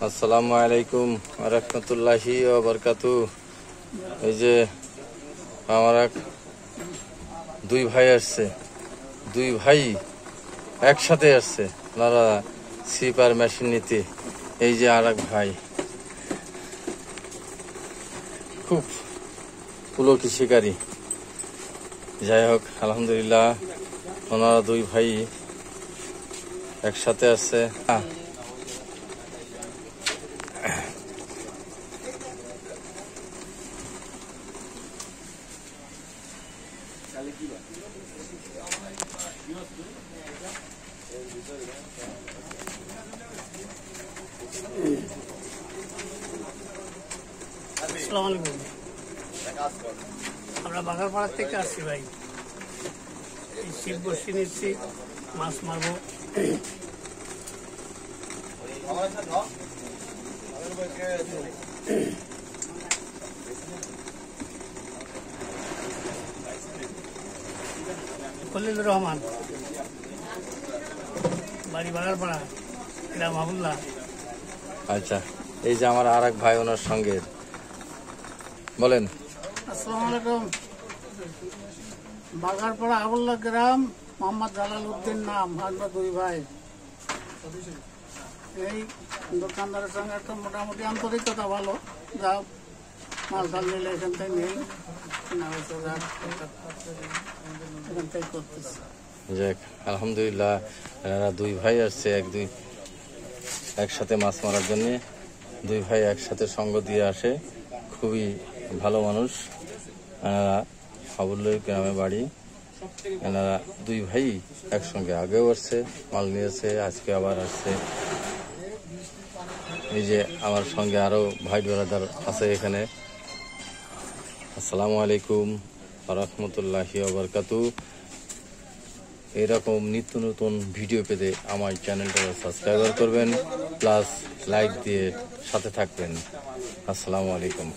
আসসালামু আলাইকুম ওয়া রাহমাতুল্লাহি ওয়া বারাকাতুহু। এই যে আমার দুই ভাই আসছে, দুই ভাই একসাথে আসছে ওনারা সিপার মেশিন নিতে। এই যে আর এক ভাই খুব পুলকি শিকারী। যাই হোক, আলহামদুলিল্লাহ ওনারা দুই ভাই একসাথে আসছে। আসসালামু আলাইকুম। আমরা বাগারপাড়া থেকে আসছি ভাই, এই শিব বসি নিচ্ছি, মাছ মারবো। খলিলুর রহমান, বাড়ি বাগারপাড়া, গ্রাম আবুল্লাহ। আচ্ছা, এই যে আমার আর এক ভাই ওনার সঙ্গে বলেন। আসসালামু আলাইকুম। বাগারপাড়া আবুল্লাহ গ্রাম, মোহাম্মদ জালাল উদ্দিন নাম, আমরা দুই ভাই। এই দোকানদারের সঙ্গে একটা মোটামুটি আন্তরিকতা ভালো, যা মাল ডাল নিলে এখান থেকে নেই, এখান থেকে করতেছি। যাক, আলহামদুলিল্লাহ এনারা দুই ভাই আসছে একসাথে মাছ মারার জন্য। দুই ভাই একসাথে সঙ্গ দিয়ে আসে, খুবই ভালো মানুষ। এনারা হাবুল্লই গ্রামে বাড়ি। এনারা দুই ভাই একসঙ্গে আগেও আসছে, মাল নিয়েছে, আজকে আবার আসছে। এই যে আমার সঙ্গে আরো ভাই ব্রাদার আছে এখানে। আসসালামু আলাইকুম ওয়া রাহমাতুল্লাহি ওয়া বারাকাতুহু। এরকম নিত্য নতুন ভিডিও পেতে আমার চ্যানেলটা সাবস্ক্রাইব করবেন, প্লাস লাইক দিয়ে সাথে থাকবেন। আসসালামু আলাইকুম।